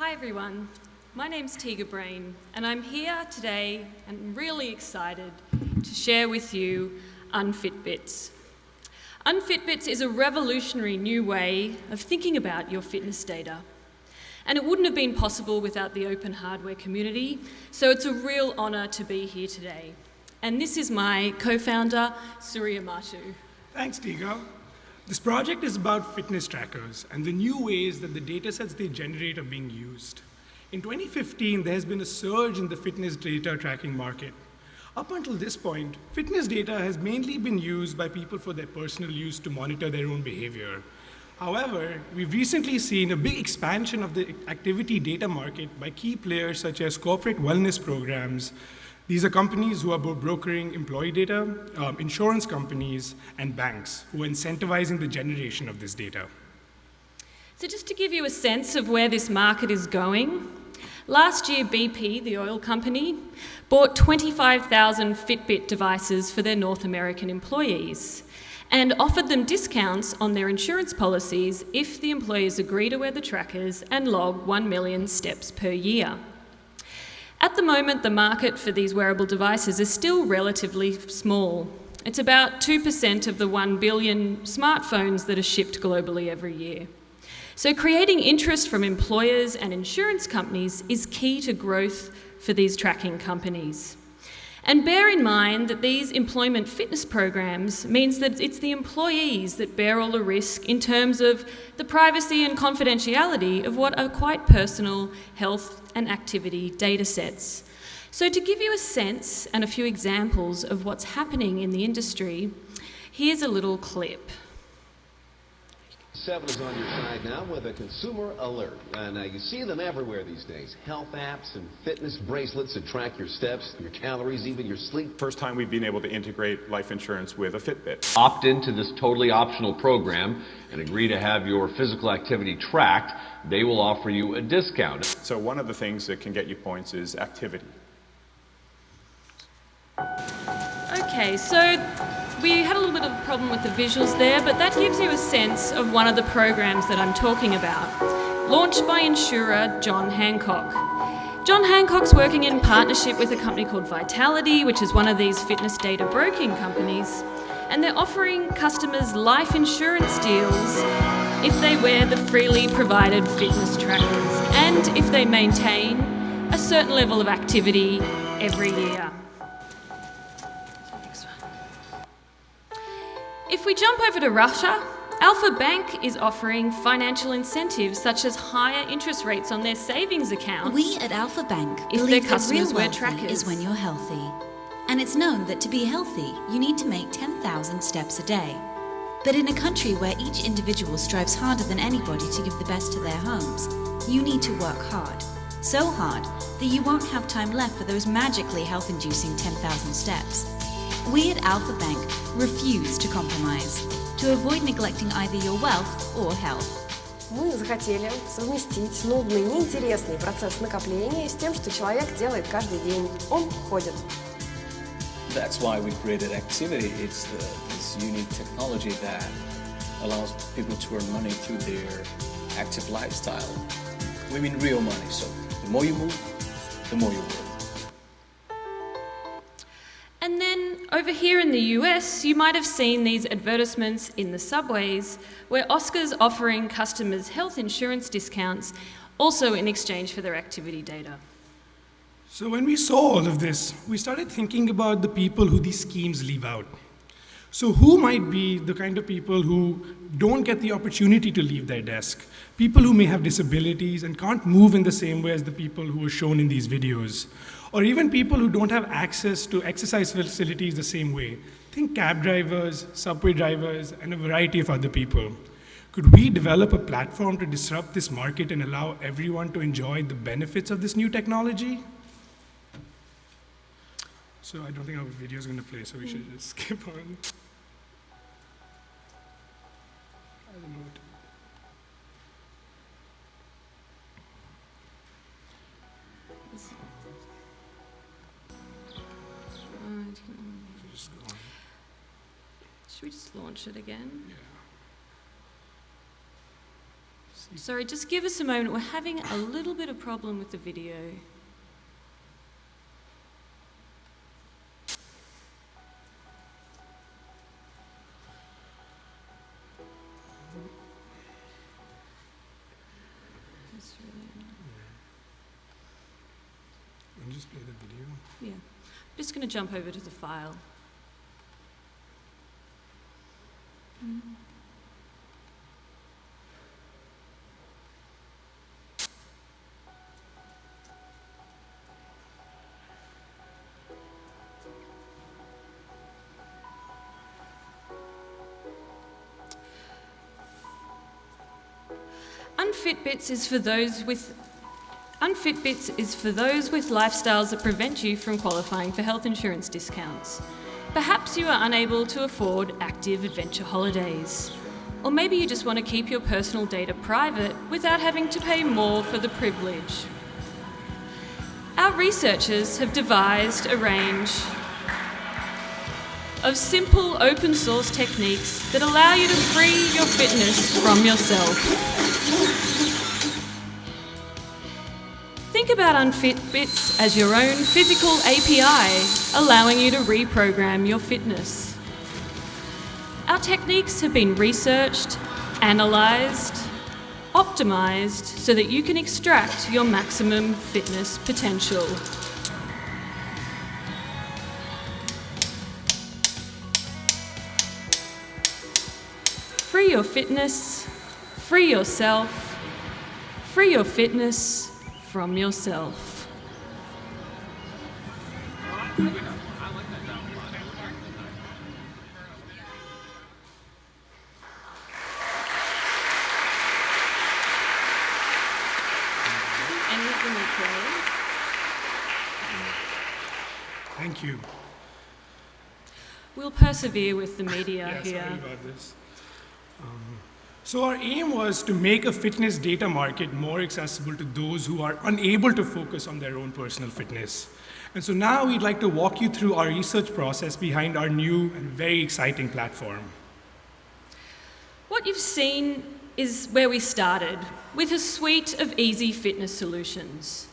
Hi everyone, my name's Tega and I'm here today and really excited to share with you Unfit Bits. Unfit Bits is a revolutionary new way of thinking about your fitness data. And it wouldn't have been possible without the open hardware community, so it's a real honour to be here today. And this is my co-founder, Surya Mattu. Thanks, Tega. This project is about fitness trackers and the new ways that the datasets they generate are being used. In 2015, there has been a surge in the fitness data tracking market. Up until this point, fitness data has mainly been used by people for their personal use to monitor their own behavior. However, we've recently seen a big expansion of the activity data market by key players such as corporate wellness programs. These are companies who are brokering employee data, insurance companies, and banks who are incentivizing the generation of this data. So just to give you a sense of where this market is going, last year BP, the oil company, bought 25,000 Fitbit devices for their North American employees and offered them discounts on their insurance policies if the employees agree to wear the trackers and log 1 million steps per year. At the moment, the market for these wearable devices is still relatively small. It's about 2% of the 1 billion smartphones that are shipped globally every year. So creating interest from employers and insurance companies is key to growth for these tracking companies. And bear in mind that these employment fitness programs means that it's the employees that bear all the risk in terms of the privacy and confidentiality of what are quite personal health and activity data sets. So to give you a sense and a few examples of what's happening in the industry, here's a little clip. 7 is on your side now with a consumer alert. Now you see them everywhere these days. Health apps and fitness bracelets that track your steps, your calories, even your sleep. First time we've been able to integrate life insurance with a Fitbit. Opt into this totally optional program and agree to have your physical activity tracked. They will offer you a discount. So one of the things that can get you points is activity. Okay, so we had a little bit of a problem with the visuals there, but that gives you a sense of one of the programs that I'm talking about, launched by insurer John Hancock. John Hancock's working in partnership with a company called Vitality, which is one of these fitness data broking companies, and they're offering customers life insurance deals if they wear the freely provided fitness trackers and if they maintain a certain level of activity every year. If we jump over to Russia, Alpha Bank is offering financial incentives such as higher interest rates on their savings account. We at Alpha Bank if believe their that customers real wear wealthy trackers. is when you're healthy. And it's known that to be healthy, you need to make 10,000 steps a day. But in a country where each individual strives harder than anybody to give the best to their homes, you need to work hard. So hard that you won't have time left for those magically health-inducing 10,000 steps. We at Alpha Bank refuse to compromise, to avoid neglecting either your wealth or health. Мы захотели совместить нудный, неинтересный процесс накопления с тем, что человек делает каждый день. Он ходит. That's why we created Activity. It's this unique technology that allows people to earn money through their active lifestyle. We mean real money, so the more you move, the more you work. And then over here in the US, you might have seen these advertisements in the subways where Oscar's offering customers health insurance discounts also in exchange for their activity data. So when we saw all of this, we started thinking about the people who these schemes leave out. So who might be the kind of people who don't get the opportunity to leave their desk? People who may have disabilities and can't move in the same way as the people who are shown in these videos. Or even people who don't have access to exercise facilities the same way. Think cab drivers, subway drivers, and a variety of other people. Could we develop a platform to disrupt this market and allow everyone to enjoy the benefits of this new technology? So I don't think our video is going to play, so we should just skip on. I don't know what to do. Just go on. Should we just launch it again? Yeah. Sorry, just give us a moment. We're having a little bit of problem with the video. And just play the video. Yeah. I'm just going to jump over to the file. Unfit Bits is for those with lifestyles that prevent you from qualifying for health insurance discounts. Perhaps you are unable to afford active adventure holidays. Or maybe you just want to keep your personal data private without having to pay more for the privilege. Our researchers have devised a range of simple open source techniques that allow you to free your fitness from yourself. Think about Unfit Bits as your own physical API, allowing you to reprogram your fitness. Our techniques have been researched, analysed, optimised so that you can extract your maximum fitness potential. Free your fitness, free yourself, free your fitness from yourself. Thank you. We'll persevere with the media Yeah, here. sorry about this. So our aim was to make a fitness data market more accessible to those who are unable to focus on their own personal fitness. And so now we'd like to walk you through our research process behind our new and very exciting platform. What you've seen is where we started, with a suite of easy fitness solutions.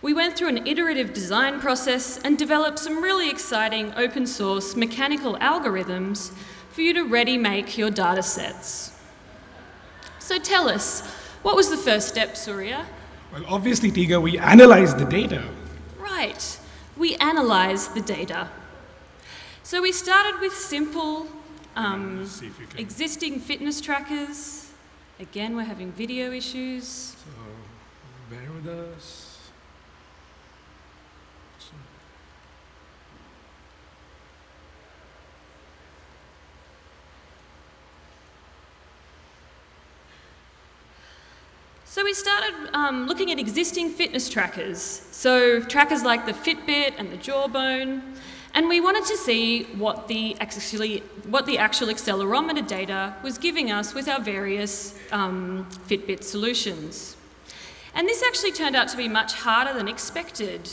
We went through an iterative design process and developed some really exciting open source mechanical algorithms for you to ready-make your data sets. So tell us, what was the first step, Surya? Well, obviously, Tega, we analyzed the data. Right, we analysed the data. So we started with simple See if you can. existing fitness trackers. Again, we're having video issues. So bear with us. So we started looking at existing fitness trackers, so trackers like the Fitbit and the Jawbone, and we wanted to see what the actual accelerometer data was giving us with our various Fitbit solutions. And this actually turned out to be much harder than expected,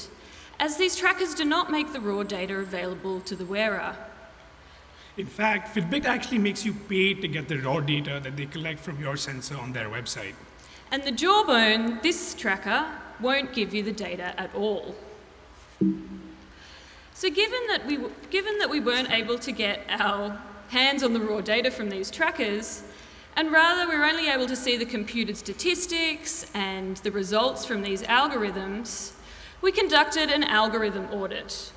as these trackers do not make the raw data available to the wearer. In fact, Fitbit actually makes you pay to get the raw data that they collect from your sensor on their website. And the Jawbone, this tracker, won't give you the data at all. So given that we weren't able to get our hands on the raw data from these trackers, and rather we were only able to see the computed statistics and the results from these algorithms, we conducted an algorithm audit.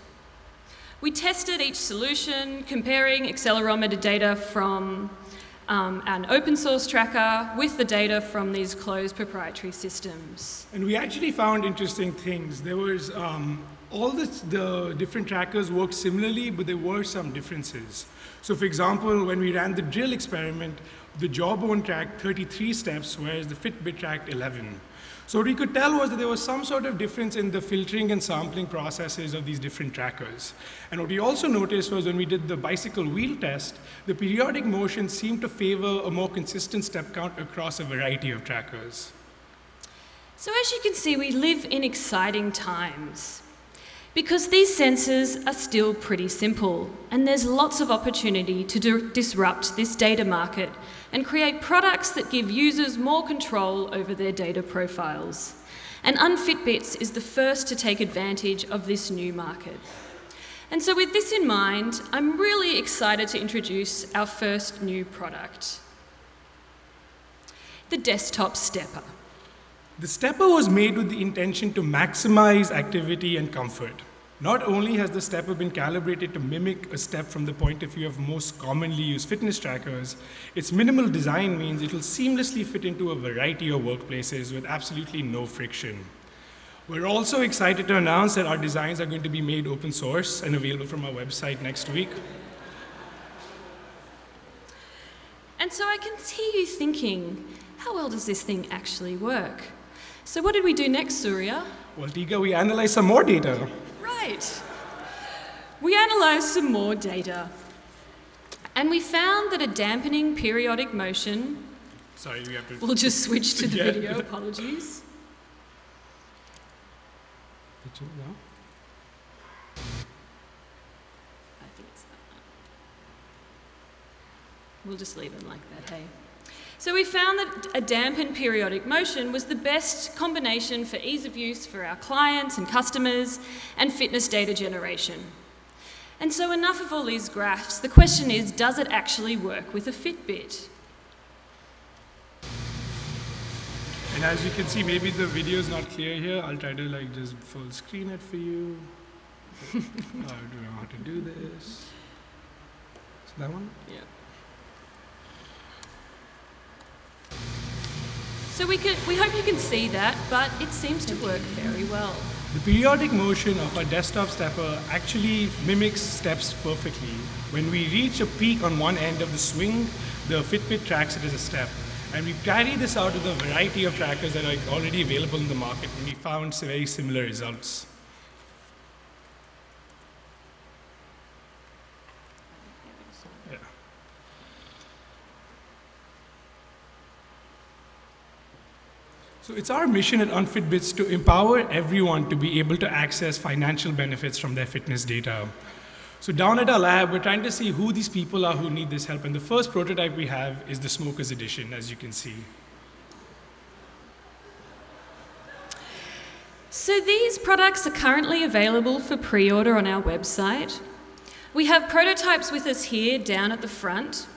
We tested each solution, comparing accelerometer data from an open source tracker with the data from these closed proprietary systems. And we actually found interesting things. There was all the different trackers worked similarly, but there were some differences. So for example, when we ran the drill experiment, the Jawbone tracked 33 steps, whereas the Fitbit tracked 11. So what we could tell was that there was some sort of difference in the filtering and sampling processes of these different trackers. And what we also noticed was when we did the bicycle wheel test, the periodic motion seemed to favor a more consistent step count across a variety of trackers. So as you can see, we live in exciting times. Because these sensors are still pretty simple, and there's lots of opportunity to disrupt this data market and create products that give users more control over their data profiles. And Unfit Bits is the first to take advantage of this new market. And so with this in mind, I'm really excited to introduce our first new product, the desktop stepper. The stepper was made with the intention to maximize activity and comfort. Not only has the stepper been calibrated to mimic a step from the point of view of most commonly used fitness trackers, its minimal design means it will seamlessly fit into a variety of workplaces with absolutely no friction. We're also excited to announce that our designs are going to be made open source and available from our website next week. And so I can see you thinking, how well does this thing actually work? So what did we do next, Surya? Well, Tega, we analyzed some more data. Right. We analysed some more data, and we found that a dampening periodic motion... Sorry, we have to... We'll just switch to the Yeah. video, apologies. No? I think it's that one. We'll just leave them like that, hey? So we found that a dampened periodic motion was the best combination for ease of use for our clients and customers and fitness data generation. And so enough of all these graphs. The question is, does it actually work with a Fitbit? And as you can see, maybe the video is not clear here. I'll try to just full screen it for you. I don't know how to do this. Is that one? Yeah. So we hope you can see that, but it seems to work very well. The periodic motion of our desktop stepper actually mimics steps perfectly. When we reach a peak on one end of the swing, the Fitbit tracks it as a step. And we carry this out with a variety of trackers that are already available in the market, and we found very similar results. Yeah. So it's our mission at Unfit Bits to empower everyone to be able to access financial benefits from their fitness data. So down at our lab, we're trying to see who these people are who need this help. And the first prototype we have is the Smokers Edition, as you can see. So these products are currently available for pre-order on our website. We have prototypes with us here down at the front.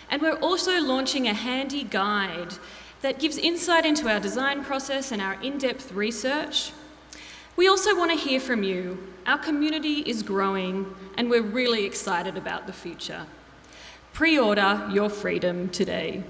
And we're also launching a handy guide that gives insight into our design process and our in-depth research. We also want to hear from you. Our community is growing, and we're really excited about the future. Pre-order your freedom today.